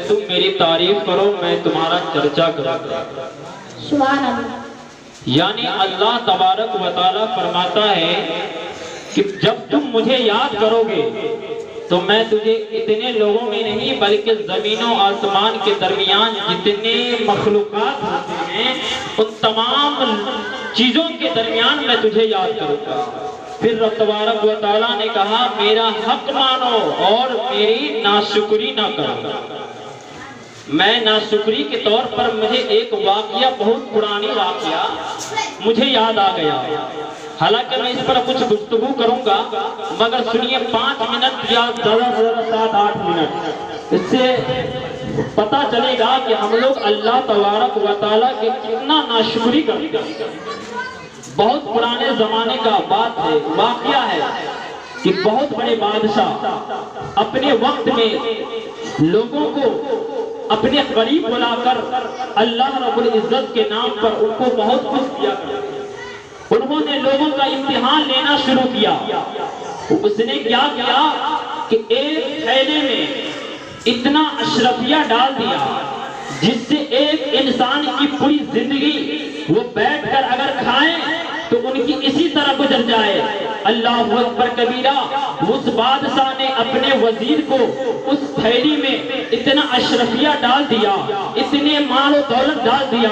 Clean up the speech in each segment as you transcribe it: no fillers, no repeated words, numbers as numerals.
تم میری تعریف کرو میں تمہارا چرچا کروں. سبحان اللہ. یعنی اللہ تبارک و تعالیٰ فرماتا ہے کہ جب تم مجھے یاد کرو گے تو میں تجھے اتنے لوگوں میں نہیں بلکہ زمین و آسمان کے درمیان جتنے مخلوقات ہوتے ہیں ان تمام چیزوں کے درمیان میں تجھے یاد کروں گا. پھر رب تبارک و تعالیٰ نے کہا میرا حق مانو اور میری ناشکری نہ کرو. میں ناشکری کے طور پر مجھے ایک واقعہ بہت پرانی واقعہ مجھے یاد آ گیا. حالانکہ میں اس پر کچھ گفتگو کروں گا مگر سنیے 5 منٹ یا زیادہ سے زیادہ 7-8 منٹ اس سے پتہ چلے گا کہ ہم لوگ اللہ تبارک و تعالیٰ کے کتنا ناشکری کرتے ہیں. بہت پرانے زمانے کا بات ہے واقعہ ہے کہ بہت بڑے بادشاہ اپنے وقت میں لوگوں کو اپنے قریب بلا کر اللہ رب العزت کے نام پر ان کو بہت کچھ دیا کرتے. انہوں نے لوگوں کا امتحان لینا شروع کیا. اس نے کیا کیا کہ ایک تھیلے میں اتنا اشرفیہ ڈال دیا جس سے ایک انسان کی پوری زندگی وہ بیٹھ کر اگر کھائیں تو ان کی اسی طرح گزر جائے. اللہ اکبر کبیرہ. اس بادشاہ نے اپنے وزیر کو اس تھیلی میں اتنا اشرفیہ ڈال دیا اتنے مال و دولت ڈال دیا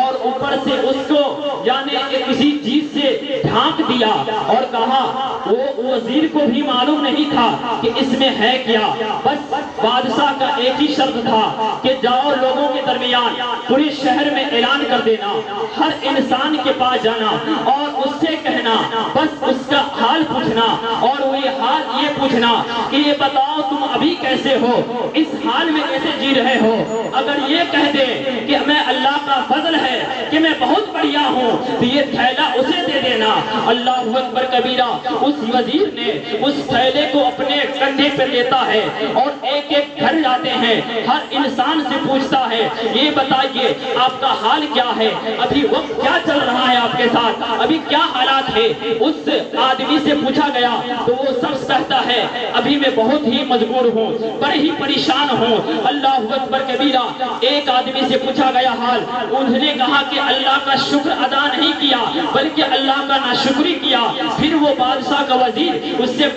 اور اوپر سے اس کو یعنی کسی چیز سے ڈھانک دیا اور کہا وہ وزیر کو بھی معلوم نہیں تھا کہ اس میں ہے کیا. بس بادشاہ کا ایک ہی شرط تھا کہ جاؤ لوگوں کے درمیان پورے شہر میں اعلان کر دینا ہر انسان کے پاس جانا اور اس سے کہنا بس اس کا حال پوچھنا اور وہ یہ پوچھنا کہ یہ بتاؤ تم ابھی کیسے ہو اس حال میں کیسے جی رہے ہو. اگر یہ کہہ دے کہ میں اللہ کا فضل ہے کہ میں بہت بڑھیا ہوں تو یہ تھیلا اسے دے دینا. اللہ اکبر کبیرہ. اس وزیر نے اس تھیلے کو اپنے کندھے پہ لیتا ہے اور ایک ایک گھر جاتے ہیں ہر انسان سے پوچھتا ہے یہ بتائیے آپ کا حال کیا ہے ابھی وقت کیا چل رہا ہے آپ کے ساتھ ابھی کیا حالات ہے. اس آدمی سے پوچھا گیا تو وہ شخص کہتا ہے ابھی میں بہت ہی مجبور ہوں بڑے ہی پریشان ہوں. اللہ اکبر کبیرہ. ایک آدمی سے پوچھا گیا حال. انہوں نے کہا کہ اللہ کا شکر ادا نہیں کیا بلکہ اللہ کا ناشکری کیا. پھر وہ بادشاہ کا وزیر اس سے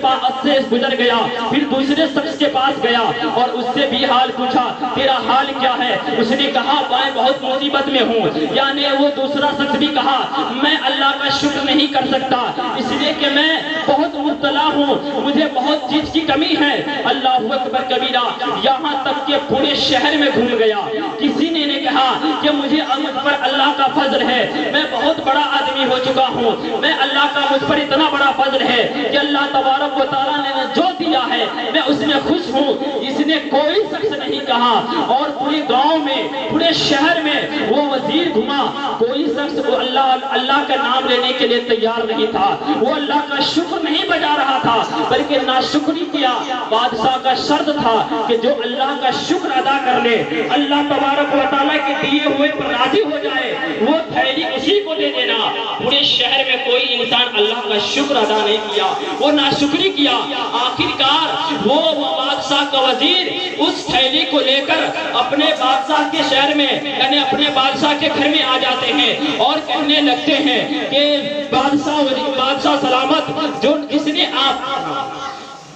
گزر گیا. پھر دوسرے شخص کے پاس گیا اور اس سے بھی حال پوچھا تیرا حال کیا ہے. اس نے کہا میں بہت مصیبت میں ہوں. یعنی وہ دوسرا شخص بھی کہا میں اللہ کا شکر نہیں کر سکتا اس لیے کہ میں بہت مبتلا ہوں مجھے بہت چیز کی کمی ہے. اللہ اکبر کبیرہ. یہاں تک کہ پورے شہر میں گھوم گیا. کسی نے کہا کہ مجھے مجھ پر اللہ کا فضل ہے میں بہت بڑا آدمی ہو چکا ہوں میں اللہ کا مجھ پر اتنا بڑا فضل ہے کہ اللہ تبارک و تعالیٰ نے جو دیا ہے میں اس میں خوش ہوں. اس نے کوئی شخص نہیں کہا اور پورے گاؤں میں پورے شہر میں وہ وزیر گھما کوئی شخص اللہ کا نام لینے کے لیے تیار نہیں تھا. وہ اللہ کا شکر نہیں بجا رہا تھا بلکہ ناشکری کیا. بادشاہ کا شرط تھا کہ جو اللہ کا شکر ادا کر لے اللہ تبارک و تعالیٰ کے دیے ہوئے پر راضی ہو جائے وہ تھیلی اسی کو دے دینا. پورے شہر میں کوئی انسان اللہ کا شکر ادا نہیں کیا وہ ناشکری کیا. آخرکار وہ بادشاہ کا وزیر اس تھیلی کو لے کر اپنے بادشاہ کے شہر میں یعنی اپنے بادشاہ کے گھر میں آ جاتے ہیں اور کہنے لگتے ہیں کہ بادشاہ سلامت جس نے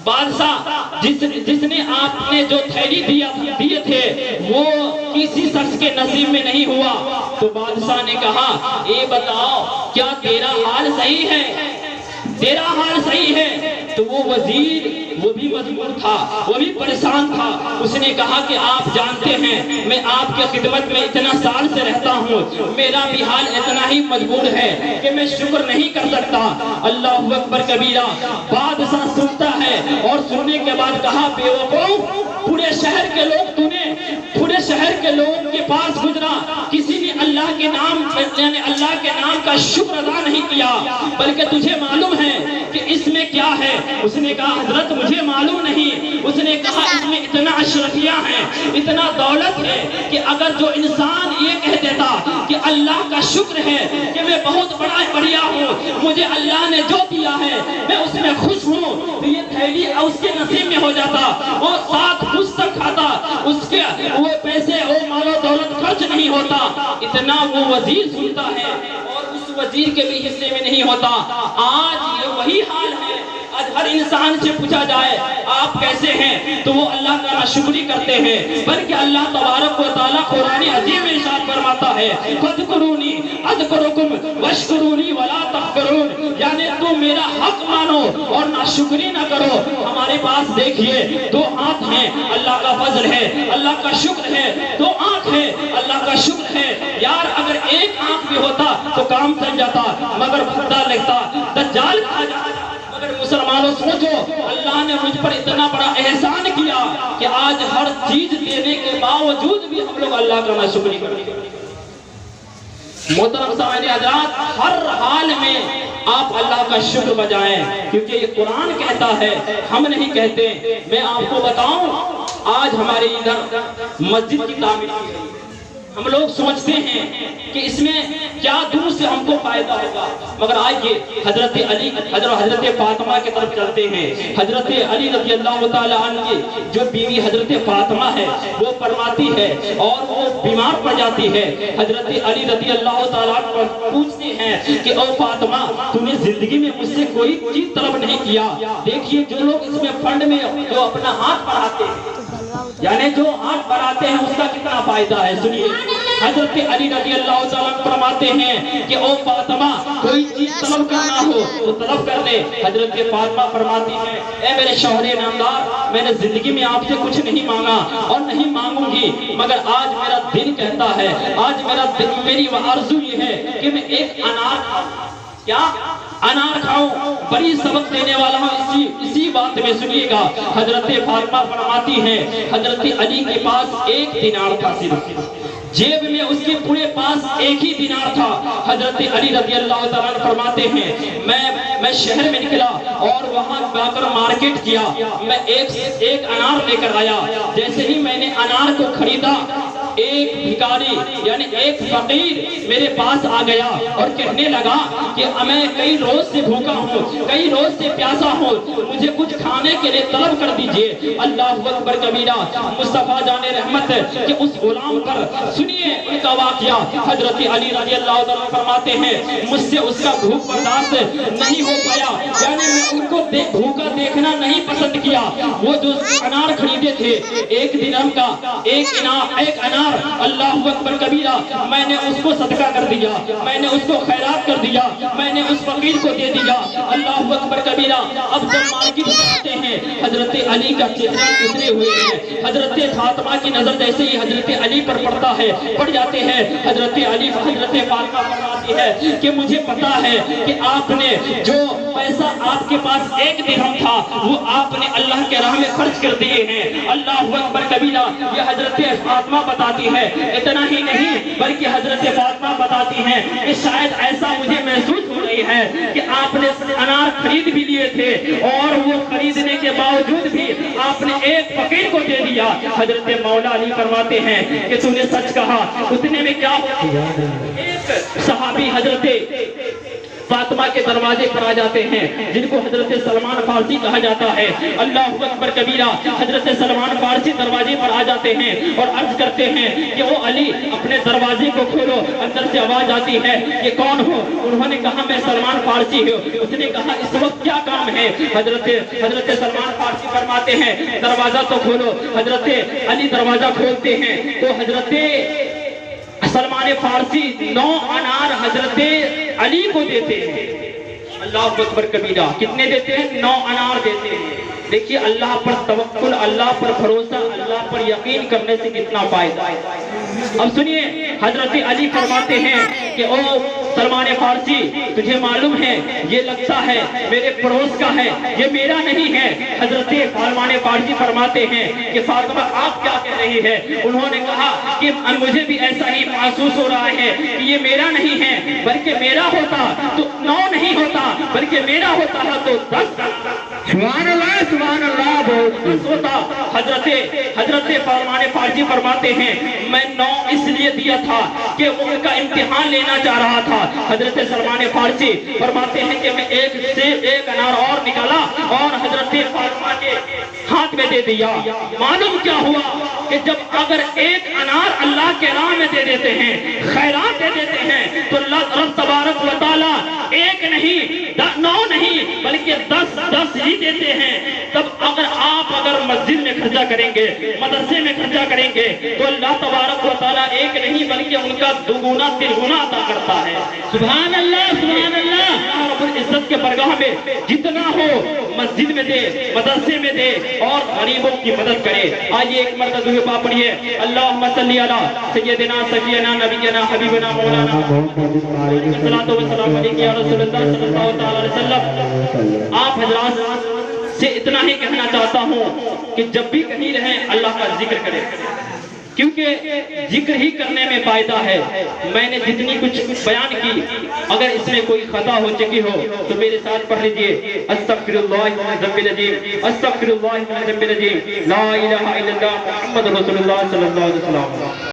بادشاہ جس نے آپ نے جو تھیلی دیے تھے وہ کسی شخص کے نصیب میں نہیں ہوا. تو بادشاہ نے کہا اے بتاؤ کیا تیرا حال صحیح ہے تیرا حال صحیح ہے. تو وہ وزیر وہ بھی مجبور تھا وہ بھی پریشان تھا. اس نے کہا کہ آپ جانتے ہیں میں آپ کے خدمت میں اتنا سال سے رہتا ہوں میرا بھی حال اتنا ہی مجبور ہے کہ میں شکر نہیں کر سکتا. اللہ اکبر کبیرہ. بادشاہ سنتا ہے اور سننے کے بعد کہا بیوقوف پورے شہر کے لوگ پورے شہر کے لوگوں کے پاس گزرا کسی نے اللہ کے نام یعنی اللہ کے نام کا شکر ادا نہیں کیا بلکہ تجھے معلوم ہے کہ اس میں کیا ہے؟ اس نے کہا حضرت مجھے معلوم نہیں. اس نے کہا اس میں اتنا اشرفیہ ہے, اتنا دولت ہے کہ اگر جو انسان یہ کہہ دیتا کہ اللہ کا شکر ہے کہ میں بہت بڑھیا ہوں, مجھے اللہ نے جو دیا ہے میں اس میں خوش ہوں, تو یہ تھیلی اس کے نصیب میں ہو جاتا. وہ ساتھ کچھ تک کھاتا, اس کے وہ پیسے وہ مال و دولت خرچ نہیں ہوتا. اتنا وہ وزیر سنتا ہے اور اس وزیر کے بھی حصے میں نہیں ہوتا. آج یہ وہی حال ہے. آج ہر انسان سے پوچھا جائے آپ کیسے ہیں تو وہ اللہ کا ناشکری کرتے ہیں, بلکہ اللہ تبارک و تعالیٰ قرآن عظیم میں ارشاد فرماتا ہے فاذکرونی اذکرکم واشکرونی ولا تکفرون, یعنی تم میرا حق مانو اور ناشکری نہ کرو. ہمارے پاس دیکھیے دو ہاتھ ہیں, اللہ کا فضل ہے, اللہ کا شکر ہے. دو آنکھ ہے, اللہ کا شکر ہے. یار اگر ایک آنکھ بھی ہوتا تو کام چل جاتا, مگر بھدا لگتا, دجال کھا جاتا. مگر مسلمانوں سوچو, اللہ نے مجھ پر اتنا بڑا احسان کیا کہ آج ہر چیز دینے کے باوجود بھی ہم لوگ اللہ کا ناشکری کرتے ہیں. محترم سامعین حضرات, ہر حال میں آپ اللہ کا شکر بجائیں, کیونکہ یہ قرآن کہتا ہے, ہم نہیں کہتے. میں آپ کو بتاؤں, آج ہمارے ادھر مسجد کی تعمیر کی گئی. ہم لوگ سوچتے ہیں کہ اس میں کیا دور سے ہم کو فائدہ ہوگا, مگر آئیے حضرت علی حضرت فاطمہ کی طرف چلتے ہیں. حضرت علی رضی اللہ تعالی عنہ کی جو بیوی حضرت فاطمہ ہے وہ فرماتی ہے اور وہ بیمار پڑ جاتی ہے. حضرت علی رضی اللہ تعالی عنہ پوچھتے ہیں کہ او فاطمہ, تم نے زندگی میں مجھ سے کوئی چیز طلب نہیں کیا. دیکھیے جو لوگ اس میں فنڈ میں جو اپنا ہاتھ بڑھاتے ہیں, یعنی جو ہاتھ بڑھاتے ہیں اس کا کتنا فائدہ ہے. سنیے حضرت علی رضی اللہ تعالیٰ فرماتے ہیں کہ او فاطمہ, کوئی چیز طلب کرنا ہو تو طلب کر لے. حضرت فاطمہ فرماتی ہیں اے میرے شوہر نامدار, میں نے زندگی میں آپ سے کچھ نہیں مانگا اور نہیں مانگوں گی, مگر آج میرا دل کہتا ہے, آج میری آرزو یہ ہے کہ میں ایک انار کھاؤں. کیا انار کھاؤں؟ بڑی سبق دینے والا ہوں اسی بات میں, سنیے گا. حضرت فاطمہ فرماتی ہیں حضرت علی کے پاس ایک دینار تھا, صرف جیب میں اس کے پورے پاس ایک ہی دینار تھا. حضرت علی رضی اللہ تعالیٰ فرماتے ہیں میں شہر میں نکلا اور وہاں جا کر مارکیٹ کیا. میں ایک انار لے کر آیا. جیسے ہی میں نے انار کو خریدا, ایک بھکاری یعنی ایک فقیر میرے پاس آ گیا اور کہنے لگا کہ میں کئی روز سے بھوکا ہوں, کئی روز سے پیاسا ہوں, مجھے کچھ کھانے کے لیے طلب کر دیجئے. اللہ اکبر کبیرہ. مصطفیٰ جان رحمت کہ اس غلام پر, سنیے ان کا واقعہ. حضرت علی رضی اللہ عنہ فرماتے ہیں مجھ سے اس کا بھوک برداشت نہیں ہو پایا, یعنی میں ان کو بھوکا دیکھنا نہیں پسند کیا. وہ جو انار خریدے تھے ایک درہم کا ایک انار, اللہ اکبر کبیرہ, میں نے اس کو صدقہ کر دیا, میں نے اس کو خیرات کر دیا, میں نے اس فقیر کو دے دیا. اللہ اکبر کبیرہ. اب جب مارکیٹ جاتے ہیں حضرت علی کا چہرہ اترے ہوئے ہیں. حضرت فاطمہ کی نظر جیسے ہی حضرت علی پر پڑتا ہے, پڑ جاتے ہیں. حضرت علی حضرت فاطمہ فرماتی ہے کہ مجھے پتا ہے کہ آپ نے جو پیسہ آپ کے پاس ایک درہم تھا وہ آپ نے اللہ کے راہ میں خرچ کر دیے ہیں. اللہ اکبر کبیرہ. یہ حضرت فاطمہ بتاتی ہے. اتنا ہی نہیں بلکہ حضرت فاطمہ بتاتی ہیں کہ شاید ایسا مجھے محسوس ہو رہی ہے کہ آپ نے انار خرید بھی لیے تھے اور وہ خریدنے کے باوجود بھی آپ نے ایک فقیر کو دے دیا. حضرت مولا علی فرماتے ہیں کہ تم نے سچ کہا. اتنے میں کیا ہوا, ایک صحابی حضرت فاطمہ کے دروازے پر آ جاتے ہیں جن کو حضرت سلمان فارسی کہا جاتا ہے. اللہ اکبر کبیرہ. حضرت سلمان فارسی دروازے پر آ جاتے ہیں اور عرض کرتے ہیں کہ وہ علی اپنے دروازے کو کھولو. اندر سے آواز آتی ہے یہ کون ہو؟ انہوں نے کہا میں سلمان فارسی ہوں. اس نے کہا اس وقت کیا کام ہے؟ حضرت سلمان فارسی فرماتے ہیں دروازہ تو کھولو. حضرت علی دروازہ کھولتے ہیں تو حضرت سلمان فارسی 9 انار حضرت علی کو دیتے ہیں. اللہ اکبر کبیرہ. کتنے دیتے ہیں؟ 9 انار دیتے ہیں. دیکھیے اللہ پر توکل, اللہ پر بھروسہ, اللہ پر یقین کرنے سے کتنا فائدہ ہے. اب سنیے حضرت علی فرماتے ہیں کہ او سلمان فارسی تجھے معلوم ہے یہ لگتا ہے میرے پڑوس کا ہے یہ میرا نہیں ہے. حضرت سلمان فارسی فرماتے ہیں کہ فاطمہ آپ کیا کہہ رہی ہے؟ انہوں نے کہا کہ مجھے بھی ایسا ہی محسوس ہو رہا ہے کہ یہ میرا نہیں ہے بلکہ میرا ہوتا تو 9 نہیں ہوتا بلکہ میرا ہوتا ہے تو 10. سبحان اللہ بہت ہوتا. حضرت سلمان فارسی فرماتے ہیں میں 9 اس لیے دیا تھا کہ ان کا امتحان لینا چاہ رہا تھا. حضرت سلمان فارسی فرماتے ہیں کہ میں ایک انار اور نکالا اور حضرت فاطمہ کے ہاتھ میں دے دیا. معلوم کیا ہوا کہ جب اگر ایک انار اللہ کے راہ میں دے دیتے ہیں خیرات دے دیتے ہیں تو اللہ رب تبارک و تعالی ایک نہیں 9 نہیں بلکہ 10 ہی دیتے ہیں. تب اگر مسجد میں خرچہ کریں گے مدرسے میں خرچہ کریں گے تو اللہ تبارک و تعالیٰ ایک نہیں بلکہ ان کا 2 گنا 3 گنا عطا کرتا ہے. سبحان اللہ سبحان اللہ. رب العزت کے برگاہ میں جتنا ہو مسجد میں دے مدرسے میں دے اور غریبوں کی مدد کرے. آئیے ایک مرتبہ درود پاک پڑھیے. اللہم صلی علی سیدنا سفینا نبینا حبیبنا مولانا الصلاۃ والسلام علیک یا رسول اللہ صلی اللہ تعالی علیہ وسلم. آپ حضرات سے اتنا ہی کہنا چاہتا ہوں کہ جب بھی کہیں رہیں اللہ کا ذکر کریں کیونکہ ذکر ہی کرنے میں فائدہ ہے. میں نے جتنی کچھ بیان کی اگر اس میں کوئی خطا ہو چکی ہو تو میرے ساتھ پڑھ لیجئے. استغفر اللہ من الذنب العظیم استغفر اللہ من الذنب العظیم لا الہ الا اللہ محمد رسول اللہ صلی اللہ علیہ وسلم.